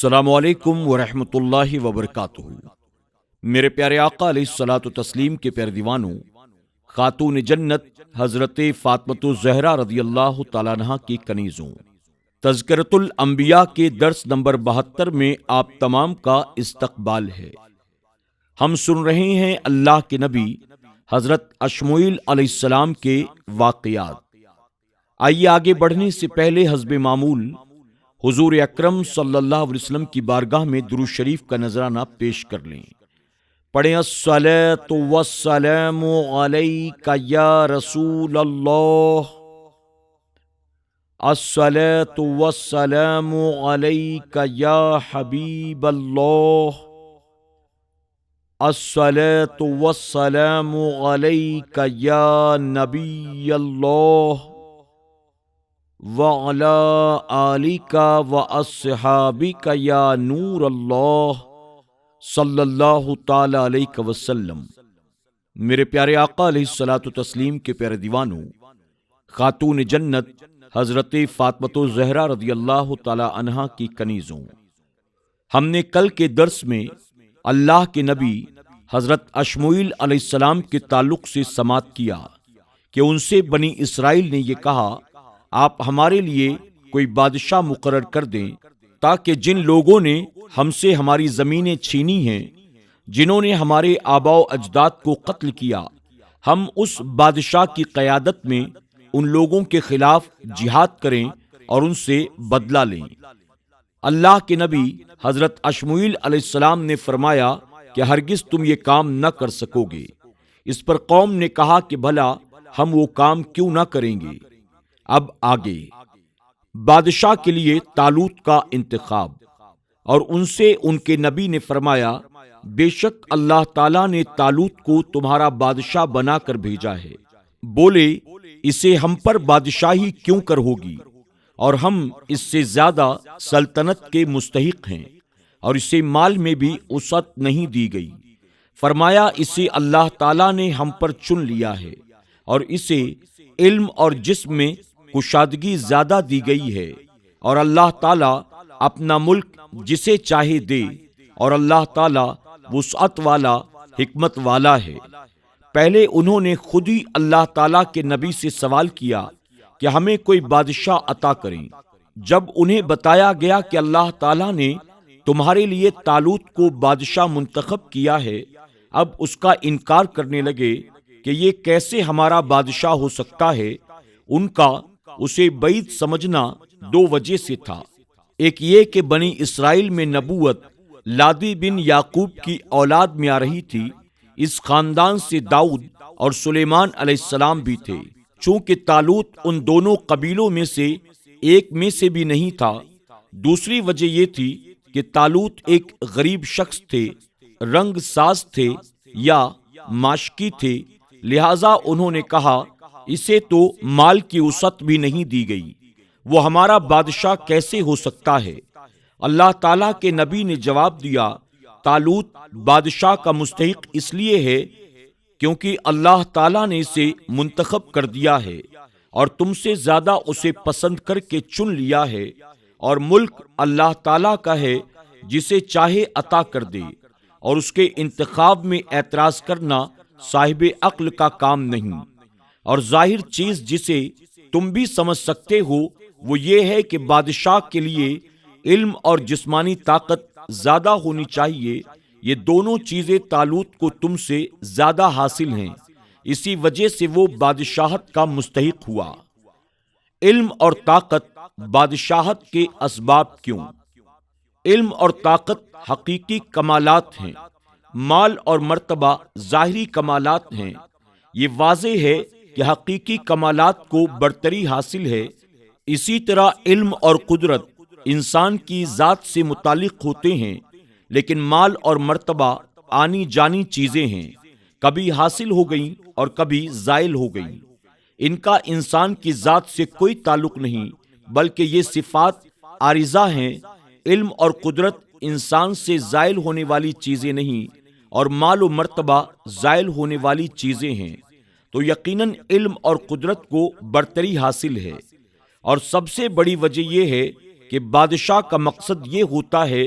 السلام علیکم ورحمۃ اللہ وبرکاتہ۔ میرے پیارے آقا علیہ الصلوۃ والتسلیم کے پیارے دیوانوں، خاتون جنت حضرت فاطمۃ الزہرا رضی اللہ تعالیٰ عنہا کی کنیزوں، تذکرۃ الانبیاء کے درس نمبر 72 میں آپ تمام کا استقبال ہے۔ ہم سن رہے ہیں اللہ کے نبی حضرت اشمعیل علیہ السلام کے واقعات۔ آئیے آگے بڑھنے سے پہلے حسب معمول حضور اکرم صلی اللہ علیہ وسلم کی بارگاہ میں درود شریف کا نذرانہ پیش کر لیں۔ پڑھیں الصلاۃ والسلام علیک یا رسول اللہ، الصلاۃ والسلام علیک یا حبیب اللہ، الصلاۃ والسلام علیک یا نبی اللہ، وَعَلَىٰ آلِكَ وَأَصْحَابِكَ یا نور اللہ صلی اللہ تعالی علیہ وسلم۔ میرے پیارے آقا علیہ الصلوۃ والتسلیم کے پیارے دیوانوں، خاتون جنت حضرت فاطمۃ الزہرا رضی اللہ تعالی عنہا کی کنیزوں، ہم نے کل کے درس میں اللہ کے نبی حضرت اشمعیل علیہ السلام کے تعلق سے سماعت کیا کہ ان سے بنی اسرائیل نے یہ کہا، آپ ہمارے لیے کوئی بادشاہ مقرر کر دیں تاکہ جن لوگوں نے ہم سے ہماری زمینیں چھینی ہیں، جنہوں نے ہمارے آباء و اجداد کو قتل کیا، ہم اس بادشاہ کی قیادت میں ان لوگوں کے خلاف جہاد کریں اور ان سے بدلہ لیں۔ اللہ کے نبی حضرت اشمعیل علیہ السلام نے فرمایا کہ ہرگز تم یہ کام نہ کر سکو گے۔ اس پر قوم نے کہا کہ بھلا ہم وہ کام کیوں نہ کریں گے۔ اب آگے بادشاہ کے لیے طالوت کا انتخاب، اور ان سے ان کے نبی نے فرمایا، بے شک اللہ تعالیٰ نے طالوت کو تمہارا بادشاہ بنا کر بھیجا ہے۔ بولے، اسے ہم پر بادشاہی کیوں کر ہوگی، اور ہم اس سے زیادہ سلطنت کے مستحق ہیں، اور اسے مال میں بھی وسعت نہیں دی گئی۔ فرمایا، اسے اللہ تعالیٰ نے ہم پر چن لیا ہے، اور اسے علم اور جسم میں کشادگی زیادہ دی گئی ہے، اور اللہ تعالیٰ اپنا ملک جسے چاہے دے، اور اللہ تعالیٰ وسعت والا حکمت والا ہے۔ پہلے انہوں نے خود ہی اللہ تعالیٰ کے نبی سے سوال کیا کہ ہمیں کوئی بادشاہ عطا کریں۔ جب انہیں بتایا گیا کہ اللہ تعالیٰ نے تمہارے لیے طالوت کو بادشاہ منتخب کیا ہے، اب اس کا انکار کرنے لگے کہ یہ کیسے ہمارا بادشاہ ہو سکتا ہے۔ ان کا اسے بعید سمجھنا دو وجہ سے تھا۔ ایک یہ کہ بنی اسرائیل میں نبوت لادی بن یعقوب کی اولاد میں آ رہی تھی، اس خاندان سے داؤد اور سلیمان علیہ السلام بھی تھے۔ چونکہ طالوت ان دونوں قبیلوں میں سے ایک میں سے بھی نہیں تھا۔ دوسری وجہ یہ تھی کہ طالوت ایک غریب شخص تھے، رنگ ساز تھے یا ماشکی تھے، لہذا انہوں نے کہا اسے تو مال کی وسعت بھی نہیں دی گئی، وہ ہمارا بادشاہ کیسے ہو سکتا ہے؟ اللہ تعالیٰ کے نبی نے جواب دیا، طالوت بادشاہ کا مستحق اس لیے ہے کیونکہ اللہ تعالیٰ نے اسے منتخب کر دیا ہے، اور تم سے زیادہ اسے پسند کر کے چن لیا ہے، اور ملک اللہ تعالیٰ کا ہے، جسے چاہے عطا کر دے، اور اس کے انتخاب میں اعتراض کرنا صاحب عقل کا کام نہیں۔ اور ظاہر چیز جسے تم بھی سمجھ سکتے ہو وہ یہ ہے کہ بادشاہ کے لیے علم اور جسمانی طاقت زیادہ ہونی چاہیے۔ یہ دونوں چیزیں طالوت کو تم سے زیادہ حاصل ہیں، اسی وجہ سے وہ بادشاہت کا مستحق ہوا۔ علم اور طاقت بادشاہت کے اسباب کیوں؟ علم اور طاقت حقیقی کمالات ہیں، مال اور مرتبہ ظاہری کمالات ہیں۔ یہ واضح ہے کہ حقیقی کمالات کو برتری حاصل ہے۔ اسی طرح علم اور قدرت انسان کی ذات سے متعلق ہوتے ہیں، لیکن مال اور مرتبہ آنی جانی چیزیں ہیں، کبھی حاصل ہو گئیں اور کبھی زائل ہو گئیں۔ ان کا انسان کی ذات سے کوئی تعلق نہیں، بلکہ یہ صفات عارضہ ہیں۔ علم اور قدرت انسان سے زائل ہونے والی چیزیں نہیں، اور مال و مرتبہ زائل ہونے والی چیزیں ہیں۔ تو یقیناً علم اور قدرت کو برتری حاصل ہے، اور سب سے بڑی وجہ یہ ہے کہ بادشاہ کا مقصد یہ ہوتا ہے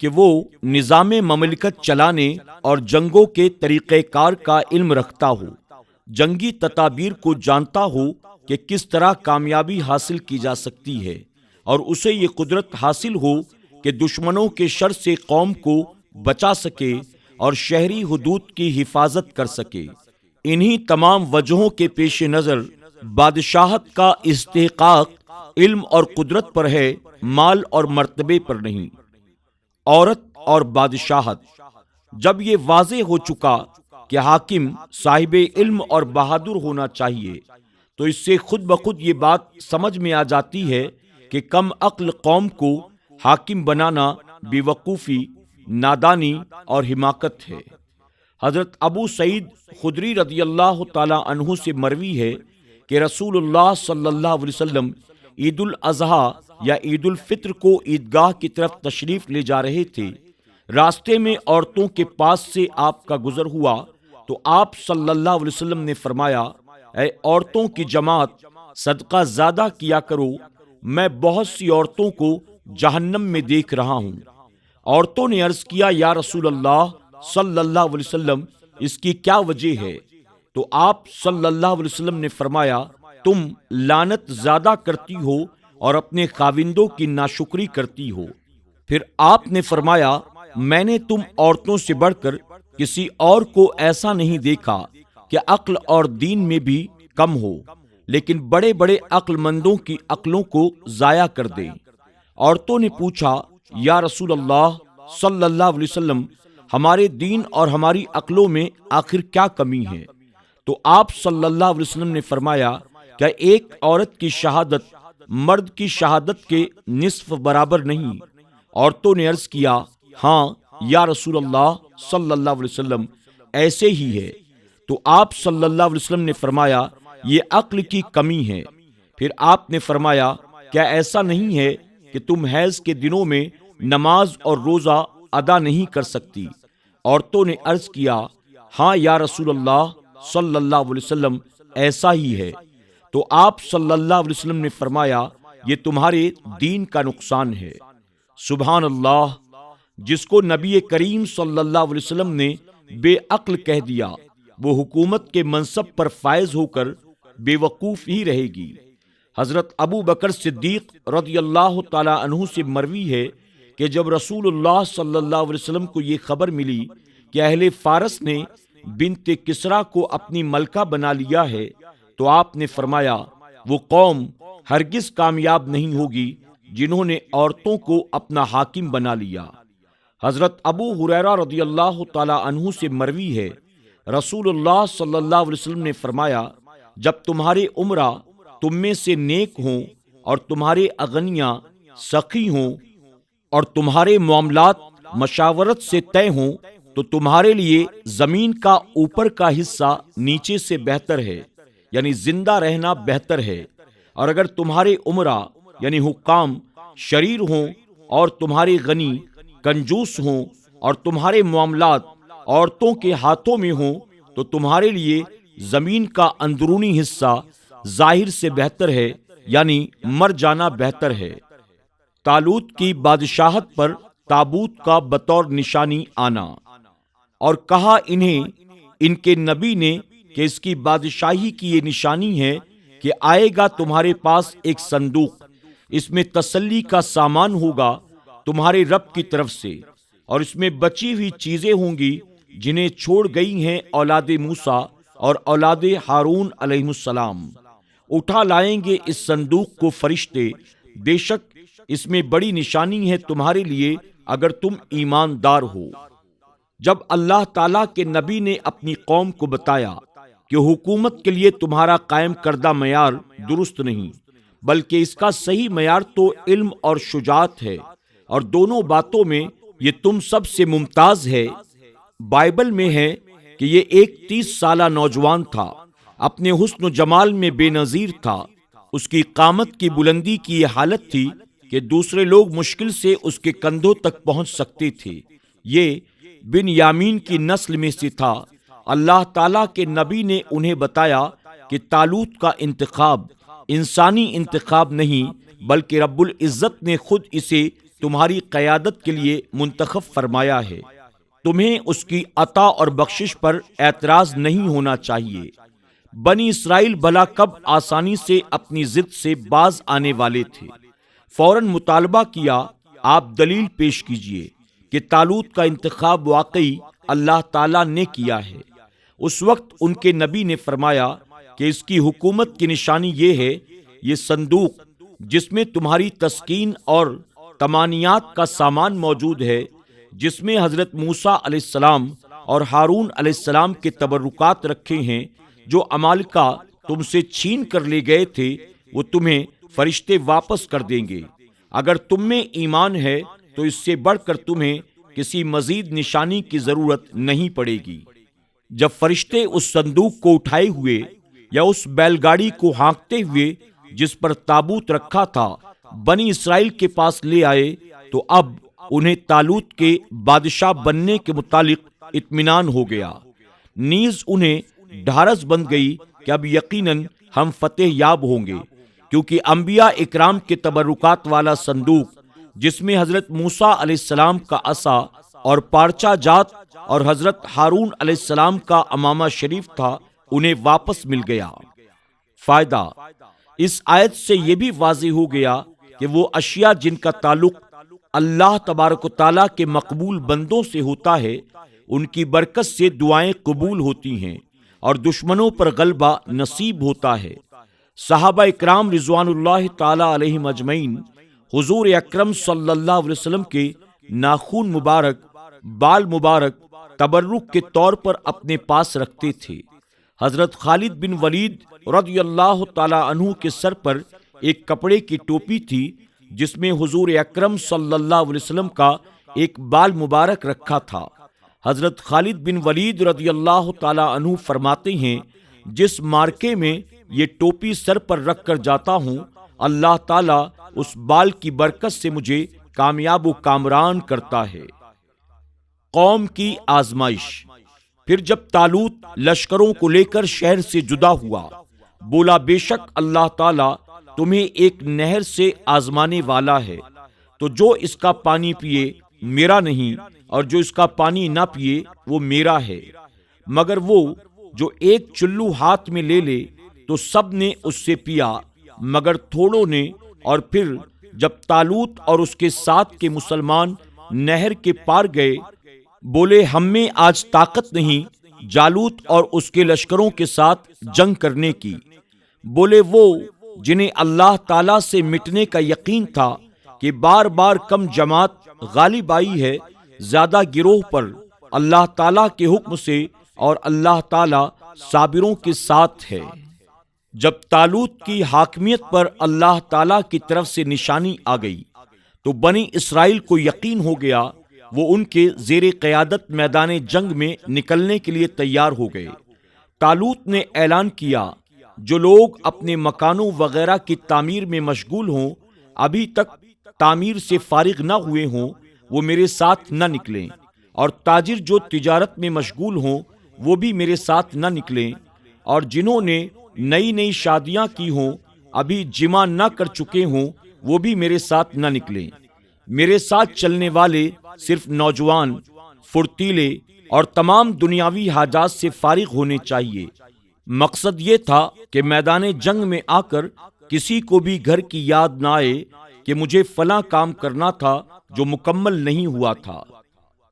کہ وہ نظام مملکت چلانے اور جنگوں کے طریقہ کار کا علم رکھتا ہو، جنگی تدابیر کو جانتا ہو کہ کس طرح کامیابی حاصل کی جا سکتی ہے، اور اسے یہ قدرت حاصل ہو کہ دشمنوں کے شر سے قوم کو بچا سکے اور شہری حدود کی حفاظت کر سکے۔ انہی تمام وجہوں کے پیش نظر بادشاہت کا استحقاق علم اور قدرت پر ہے، مال اور مرتبے پر نہیں۔ عورت اور بادشاہت۔ جب یہ واضح ہو چکا کہ حاکم صاحب علم اور بہادر ہونا چاہیے، تو اس سے خود بخود یہ بات سمجھ میں آ جاتی ہے کہ کم عقل قوم کو حاکم بنانا بے وقوفی، نادانی اور حماقت ہے۔ حضرت ابو سعید خدری رضی اللہ تعالی عنہ سے مروی ہے کہ رسول اللہ صلی اللہ علیہ وسلم عید الاضحیٰ یا عید الفطر کو عیدگاہ کی طرف تشریف لے جا رہے تھے۔ راستے میں عورتوں کے پاس سے آپ کا گزر ہوا تو آپ صلی اللہ علیہ وسلم نے فرمایا، اے عورتوں کی جماعت، صدقہ زیادہ کیا کرو، میں بہت سی عورتوں کو جہنم میں دیکھ رہا ہوں۔ عورتوں نے عرض کیا، یا رسول اللہ صلی اللہ علیہ وسلم، اس کی کیا وجہ ہے؟ تو آپ صلی اللہ علیہ وسلم نے فرمایا، تم لعنت زیادہ کرتی ہو اور اپنے خاوندوں کی ناشکری کرتی ہو۔ پھر آپ نے فرمایا، میں نے تم عورتوں سے بڑھ کر کسی اور کو ایسا نہیں دیکھا کہ عقل اور دین میں بھی کم ہو، لیکن بڑے بڑے عقل مندوں کی عقلوں کو ضائع کر دے۔ عورتوں نے پوچھا، یا رسول اللہ صلی اللہ علیہ وسلم، ہمارے دین اور ہماری عقلوں میں آخر کیا کمی ہے؟ تو آپ صلی اللہ علیہ وسلم نے فرمایا، کیا ایک عورت کی شہادت مرد کی شہادت کے نصف برابر نہیں؟ عورتوں نے عرض کیا، ہاں یا رسول اللہ صلی اللہ علیہ وسلم، ایسے ہی ہے۔ تو آپ صلی اللہ علیہ وسلم نے فرمایا، یہ عقل کی کمی ہے۔ پھر آپ نے فرمایا، کیا ایسا نہیں ہے کہ تم حیض کے دنوں میں نماز اور روزہ ادا نہیں کر سکتی؟ عورتوں نے عرض کیا، ہاں یا رسول اللہ صلی اللہ علیہ وسلم، ایسا ہی ہے۔ تو آپ صلی اللہ علیہ وسلم نے فرمایا، یہ تمہارے دین کا نقصان ہے۔ سبحان اللہ! جس کو نبی کریم صلی اللہ علیہ وسلم نے بے عقل کہہ دیا، وہ حکومت کے منصب پر فائز ہو کر بے وقوف ہی رہے گی۔ حضرت ابو بکر صدیق رضی اللہ تعالی عنہ سے مروی ہے کہ جب رسول اللہ صلی اللہ علیہ وسلم کو یہ خبر ملی کہ اہل فارس نے بنت کسرا کو اپنی ملکہ بنا لیا ہے، تو آپ نے فرمایا، وہ قوم ہرگز کامیاب نہیں ہوگی جنہوں نے عورتوں کو اپنا حاکم بنا لیا۔ حضرت ابو ہریرہ رضی اللہ تعالی عنہ سے مروی ہے، رسول اللہ صلی اللہ علیہ وسلم نے فرمایا، جب تمہارے امرا تم میں سے نیک ہوں اور تمہارے اغنیاء سخی ہوں اور تمہارے معاملات مشاورت سے طے ہوں، تو تمہارے لیے زمین کا اوپر کا حصہ نیچے سے بہتر ہے، یعنی زندہ رہنا بہتر ہے۔ اور اگر تمہارے امرا یعنی حکام شریر ہوں اور تمہارے غنی کنجوس ہوں اور تمہارے معاملات عورتوں کے ہاتھوں میں ہوں، تو تمہارے لیے زمین کا اندرونی حصہ ظاہر سے بہتر ہے، یعنی مر جانا بہتر ہے۔ طالوت کی بادشاہت پر تابوت کا بطور نشانی آنا، اور کہا انہیں ان کے نبی نے کہ اس کی بادشاہی کی یہ نشانی ہے کہ آئے گا تمہارے پاس ایک صندوق، اس میں تسلی کا سامان ہوگا تمہارے رب کی طرف سے، اور اس میں بچی ہوئی چیزیں ہوں گی جنہیں چھوڑ گئی ہیں اولاد موسیٰ اور اولاد ہارون علیہ السلام۔ اٹھا لائیں گے اس صندوق کو فرشتے، بے شک اس میں بڑی نشانی ہے تمہارے لیے اگر تم ایماندار ہو۔ جب اللہ تعالیٰ کے نبی نے اپنی قوم کو بتایا کہ حکومت کے لیے تمہارا قائم کردہ معیار درست نہیں، بلکہ اس کا صحیح معیار تو علم اور شجاعت ہے، اور دونوں باتوں میں یہ تم سب سے ممتاز ہے۔ بائبل میں ہے کہ یہ ایک 30 سالہ نوجوان تھا، اپنے حسن و جمال میں بے نظیر تھا، اس کی قامت کی بلندی کی یہ حالت تھی کہ دوسرے لوگ مشکل سے اس کے کندھوں تک پہنچ سکتے تھے۔ یہ بن یامین کی نسل میں سے تھا۔ اللہ تعالیٰ کے نبی نے انہیں بتایا کہ طالوت کا انتخاب انسانی انتخاب نہیں بلکہ رب العزت نے خود اسے تمہاری قیادت کے لیے منتخب فرمایا ہے۔ تمہیں اس کی عطا اور بخشش پر اعتراض نہیں ہونا چاہیے۔ بنی اسرائیل بھلا کب آسانی سے اپنی ضد سے باز آنے والے تھے؟ فوراً مطالبہ کیا، آپ دلیل پیش کیجئے کہ طالوت کا انتخاب واقعی اللہ تعالیٰ نے کیا ہے۔ اس وقت ان کے نبی نے فرمایا کہ اس کی حکومت کی نشانی یہ ہے، یہ صندوق جس میں تمہاری تسکین اور تمانیات کا سامان موجود ہے، جس میں حضرت موسیٰ علیہ السلام اور ہارون علیہ السلام کے تبرکات رکھے ہیں، جو عمالقہ تم سے چھین کر لے گئے تھے، وہ تمہیں فرشتے واپس کر دیں گے۔ اگر تم میں ایمان ہے تو اس سے بڑھ کر تمہیں کسی مزید نشانی کی ضرورت نہیں پڑے گی۔ جب فرشتے اس صندوق کو اٹھائے ہوئے یا اس بیل گاڑی کو ہانکتے ہوئے جس پر تابوت رکھا تھا بنی اسرائیل کے پاس لے آئے، تو اب انہیں طالوت کے بادشاہ بننے کے متعلق اطمینان ہو گیا، نیز انہیں ڈھارس بن گئی کہ اب یقیناً ہم فتح یاب ہوں گے، کیونکہ انبیاء اکرام کے تبرکات والا صندوق جس میں حضرت موسیٰ علیہ السلام کا عصا اور پارچہ جات اور حضرت ہارون علیہ السلام کا امامہ شریف تھا، انہیں واپس مل گیا۔ فائدہ: اس آیت سے یہ بھی واضح ہو گیا کہ وہ اشیاء جن کا تعلق اللہ تبارک و تعالیٰ کے مقبول بندوں سے ہوتا ہے، ان کی برکت سے دعائیں قبول ہوتی ہیں اور دشمنوں پر غلبہ نصیب ہوتا ہے۔ صحابہ اکرام رضوان اللہ تعالی علیہم اجمعین حضور اکرم صلی اللہ علیہ وسلم کے ناخن مبارک، بال مبارک تبرک کے طور پر اپنے پاس رکھتے تھے۔ حضرت خالد بن ولید رضی اللہ تعالی عنہ کے سر پر ایک کپڑے کی ٹوپی تھی جس میں حضور اکرم صلی اللہ علیہ وسلم کا ایک بال مبارک رکھا تھا۔ حضرت خالد بن ولید رضی اللہ تعالی عنہ فرماتے ہیں، جس مارکے میں یہ ٹوپی سر پر رکھ کر جاتا ہوں، اللہ تعالیٰ اس بال کی برکت سے مجھے کامیاب و کامران کرتا ہے۔ قوم کی آزمائش۔ پھر جب طالوت لشکروں کو لے کر شہر سے جدا ہوا، بولا بے شک اللہ تعالیٰ تمہیں ایک نہر سے آزمانے والا ہے، تو جو اس کا پانی پیے میرا نہیں، اور جو اس کا پانی نہ پیے وہ میرا ہے، مگر وہ جو ایک چلو ہاتھ میں لے لے، تو سب نے اس سے پیا مگر تھوڑوں نے۔ اور پھر جب طالوت اور اس کے ساتھ کے مسلمان نہر کے پار گئے، بولے ہم میں آج طاقت نہیں جالوت اور اس کے لشکروں کے ساتھ جنگ کرنے کی۔ بولے وہ جنہیں اللہ تعالیٰ سے مٹنے کا یقین تھا کہ بار بار کم جماعت غالب آئی ہے زیادہ گروہ پر، اللہ تعالیٰ کے حکم سے، اور اللہ تعالیٰ صابروں کے ساتھ ہے۔ جب طالوت کی حاکمیت پر اللہ تعالیٰ کی طرف سے نشانی آ گئی تو بنی اسرائیل کو یقین ہو گیا، وہ ان کے زیر قیادت میدان جنگ میں نکلنے کے لیے تیار ہو گئے۔ طالوت نے اعلان کیا، جو لوگ اپنے مکانوں وغیرہ کی تعمیر میں مشغول ہوں، ابھی تک تعمیر سے فارغ نہ ہوئے ہوں، وہ میرے ساتھ نہ نکلیں، اور تاجر جو تجارت میں مشغول ہوں وہ بھی میرے ساتھ نہ نکلیں، اور جنہوں نے نئی نئی شادیاں کی ہوں، ابھی جمع نہ کر چکے ہوں، وہ بھی میرے ساتھ نہ نکلیں۔ میرے ساتھ چلنے والے صرف نوجوان، فرتیلے اور تمام دنیاوی حاجات سے فارغ ہونے چاہیے۔ مقصد یہ تھا کہ میدان جنگ میں آ کر کسی کو بھی گھر کی یاد نہ آئے کہ مجھے فلاں کام کرنا تھا جو مکمل نہیں ہوا تھا۔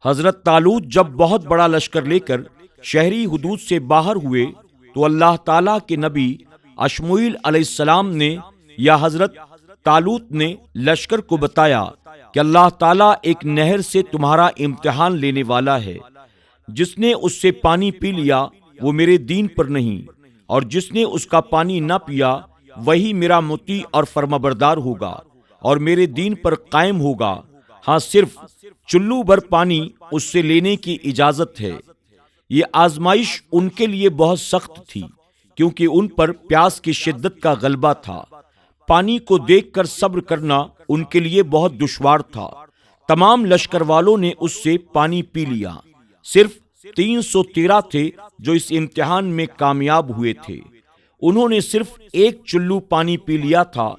حضرت طالوت جب بہت بڑا لشکر لے کر شہری حدود سے باہر ہوئے تو اللہ تعالیٰ کے نبی اشمعیل علیہ السلام نے یا حضرت طالوت نے لشکر کو بتایا کہ اللہ تعالیٰ ایک نہر سے تمہارا امتحان لینے والا ہے، جس نے اس سے پانی پی لیا وہ میرے دین پر نہیں، اور جس نے اس کا پانی نہ پیا وہی میرا مطیع اور فرمانبردار ہوگا اور میرے دین پر قائم ہوگا۔ ہاں صرف چلو بھر پانی اس سے لینے کی اجازت ہے۔ یہ آزمائش ان کے لیے بہت سخت تھی، کیونکہ ان پر پیاس کی شدت کا غلبہ تھا۔ پانی کو دیکھ کر صبر کرنا ان کے لیے بہت دشوار تھا۔ تمام لشکر والوں نے اس سے پانی پی لیا، صرف 313 تھے جو اس امتحان میں کامیاب ہوئے تھے۔ انہوں نے صرف ایک چلو پانی پی لیا تھا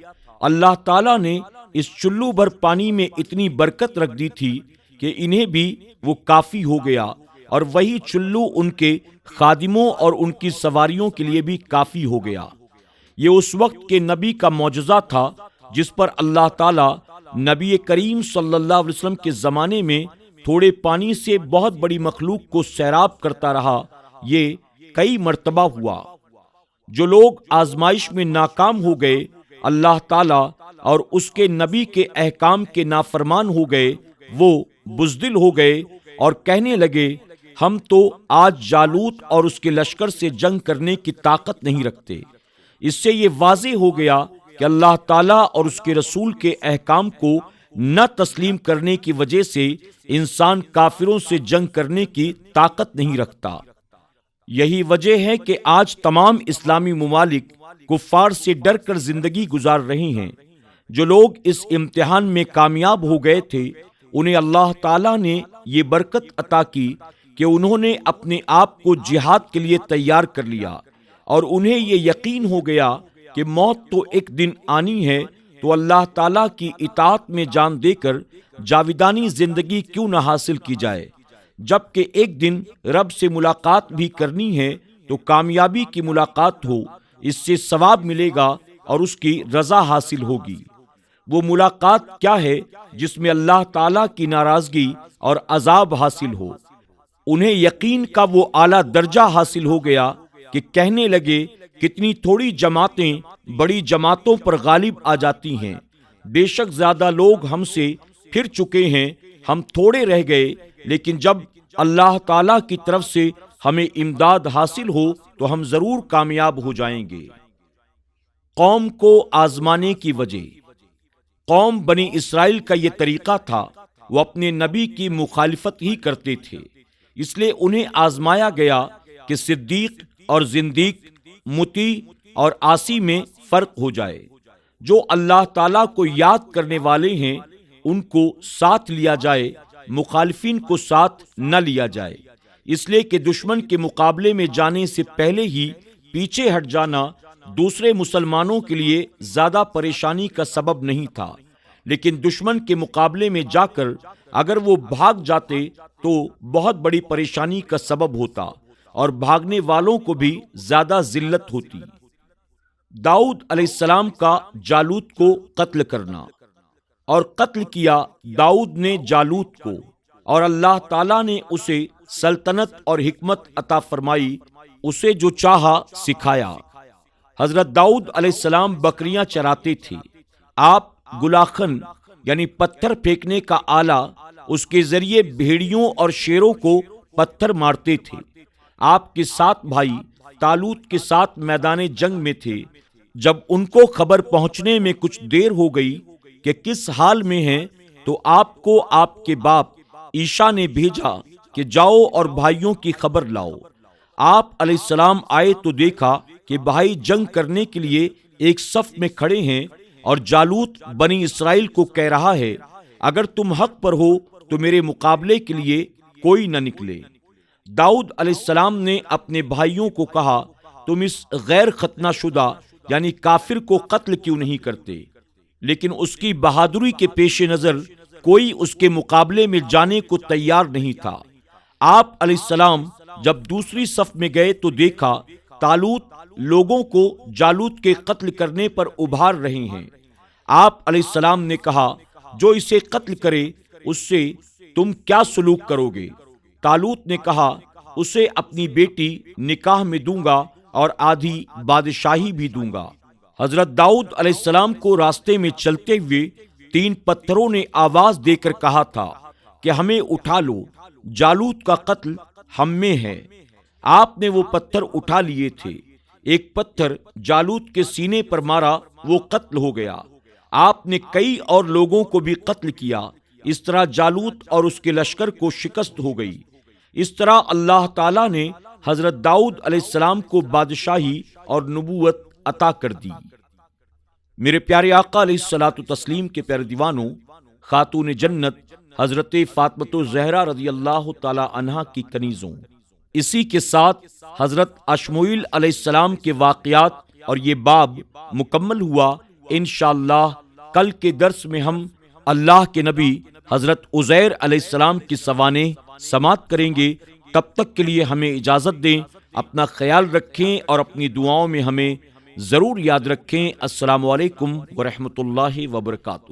اللہ تعالیٰ نے اس چلو بھر پانی میں اتنی برکت رکھ دی تھی کہ انہیں بھی وہ کافی ہو گیا، اور وہی چلو ان کے خادموں اور ان کی سواریوں کے لیے بھی کافی ہو گیا۔ یہ اس وقت کے نبی کا معجزہ تھا جس پر اللہ تعالیٰ نبی کریم صلی اللہ علیہ وسلم کے زمانے میں تھوڑے پانی سے بہت بڑی مخلوق کو سیراب کرتا رہا۔ یہ کئی مرتبہ ہوا۔ جو لوگ آزمائش میں ناکام ہو گئے، اللہ تعالیٰ اور اس کے نبی کے احکام کے نافرمان ہو گئے، وہ بزدل ہو گئے اور کہنے لگے ہم تو آج جالوت اور اس کے لشکر سے جنگ کرنے کی طاقت نہیں رکھتے۔ اس سے یہ واضح ہو گیا کہ اللہ تعالیٰ اور اس کے رسول کے احکام کو نہ تسلیم کرنے کی وجہ سے انسان کافروں سے جنگ کرنے کی طاقت نہیں رکھتا۔ یہی وجہ ہے کہ آج تمام اسلامی ممالک کفار سے ڈر کر زندگی گزار رہے ہیں۔ جو لوگ اس امتحان میں کامیاب ہو گئے تھے، انہیں اللہ تعالیٰ نے یہ برکت عطا کی کہ انہوں نے اپنے آپ کو جہاد کے لیے تیار کر لیا، اور انہیں یہ یقین ہو گیا کہ موت تو ایک دن آنی ہے، تو اللہ تعالیٰ کی اطاعت میں جان دے کر جاویدانی زندگی کیوں نہ حاصل کی جائے۔ جبکہ ایک دن رب سے ملاقات بھی کرنی ہے تو کامیابی کی ملاقات ہو، اس سے ثواب ملے گا اور اس کی رضا حاصل ہوگی۔ وہ ملاقات کیا ہے جس میں اللہ تعالیٰ کی ناراضگی اور عذاب حاصل ہو۔ انہیں یقین کا وہ اعلیٰ درجہ حاصل ہو گیا کہ کہنے لگے کتنی تھوڑی جماعتیں بڑی جماعتوں پر غالب آ جاتی ہیں، بے شک زیادہ لوگ ہم سے پھر چکے ہیں، ہم تھوڑے رہ گئے، لیکن جب اللہ تعالیٰ کی طرف سے ہمیں امداد حاصل ہو تو ہم ضرور کامیاب ہو جائیں گے۔ قوم کو آزمانے کی وجہ۔ قوم بنی اسرائیل کا یہ طریقہ تھا، وہ اپنے نبی کی مخالفت ہی کرتے تھے، اس لیے انہیں آزمایا گیا کہ صدیق اور زندیق، مطیع اور عاصی میں فرق ہو جائے۔ جو اللہ تعالیٰ کو یاد کرنے والے ہیں ان کو ساتھ لیا جائے، مخالفین کو ساتھ نہ لیا جائے، اس لیے کہ دشمن کے مقابلے میں جانے سے پہلے ہی پیچھے ہٹ جانا دوسرے مسلمانوں کے لیے زیادہ پریشانی کا سبب نہیں تھا، لیکن دشمن کے مقابلے میں جا کر اگر وہ بھاگ جاتے تو بہت بڑی پریشانی کا سبب ہوتا اور بھاگنے والوں کو بھی زیادہ ذلت ہوتی۔ داؤد علیہ السلام کا جالوت کو قتل کرنا۔ اور قتل کیا داؤد نے جالوت کو، اور اللہ تعالیٰ نے اسے سلطنت اور حکمت عطا فرمائی، اسے جو چاہا سکھایا۔ حضرت داؤد علیہ السلام بکریاں چراتے تھے۔ آپ گلاخن یعنی پتھر پھینکنے کا آلہ، اس کے ذریعے بھیڑیوں اور شیروں کو پتھر مارتے تھے۔ آپ کے 7 بھائی طالوت کے ساتھ میدان جنگ میں تھے۔ جب ان کو خبر پہنچنے میں کچھ دیر ہو گئی کہ کس حال میں ہیں، تو آپ کو آپ کے باپ عیشا نے بھیجا کہ جاؤ اور بھائیوں کی خبر لاؤ۔ آپ علیہ السلام آئے تو دیکھا کہ بھائی جنگ کرنے کے لیے ایک صف میں کھڑے ہیں، اور جالوت بنی اسرائیل کو کہہ رہا ہے اگر تم حق پر ہو تو میرے مقابلے کے لیے کوئی نہ نکلے۔ داؤد علیہ السلام نے اپنے بھائیوں کو کہا تم اس غیر ختنہ شدہ یعنی کافر کو قتل کیوں نہیں کرتے؟ لیکن اس کی بہادری کے پیش نظر کوئی اس کے مقابلے میں جانے کو تیار نہیں تھا۔ آپ علیہ السلام جب دوسری صف میں گئے تو دیکھا طالوت لوگوں کو جالوت کے قتل کرنے پر ابھار رہے ہیں۔ آپ علیہ السلام نے کہا جو اسے قتل کرے اس سے تم کیا سلوک کرو گے؟ طالوت نے کہا اسے اپنی بیٹی نکاح میں دوں گا اور آدھی بادشاہی بھی دوں گا۔ حضرت داؤد علیہ السلام کو راستے میں چلتے ہوئے 3 پتھروں نے آواز دے کر کہا تھا کہ ہمیں اٹھا لو، جالوت کا قتل ہم میں ہے۔ آپ نے وہ پتھر اٹھا لیے تھے۔ ایک پتھر جالوت کے سینے پر مارا، وہ قتل ہو گیا۔ آپ نے کئی اور لوگوں کو بھی قتل کیا۔ اس طرح جالوت اور اس کے لشکر کو شکست ہو گئی۔ اس طرح اللہ تعالیٰ نے حضرت داؤد علیہ السلام کو بادشاہی اور نبوت عطا کر دی۔ میرے پیارے آقا علیہ الصلوۃ والتسلیم کے پیارے دیوانوں، خاتون جنت حضرت فاطمہ الزہرا رضی اللہ تعالی عنہا کی کنیزوں، اسی کے ساتھ حضرت اشموئیل علیہ السلام کے واقعات اور یہ باب مکمل ہوا۔ انشاءاللہ کل کے درس میں ہم اللہ کے نبی حضرت عزیر علیہ السلام کی سوانح سماعت کریں گے۔ تب تک کے لیے ہمیں اجازت دیں، اپنا خیال رکھیں اور اپنی دعاؤں میں ہمیں ضرور یاد رکھیں۔ السلام علیکم ورحمۃ اللہ وبرکاتہ۔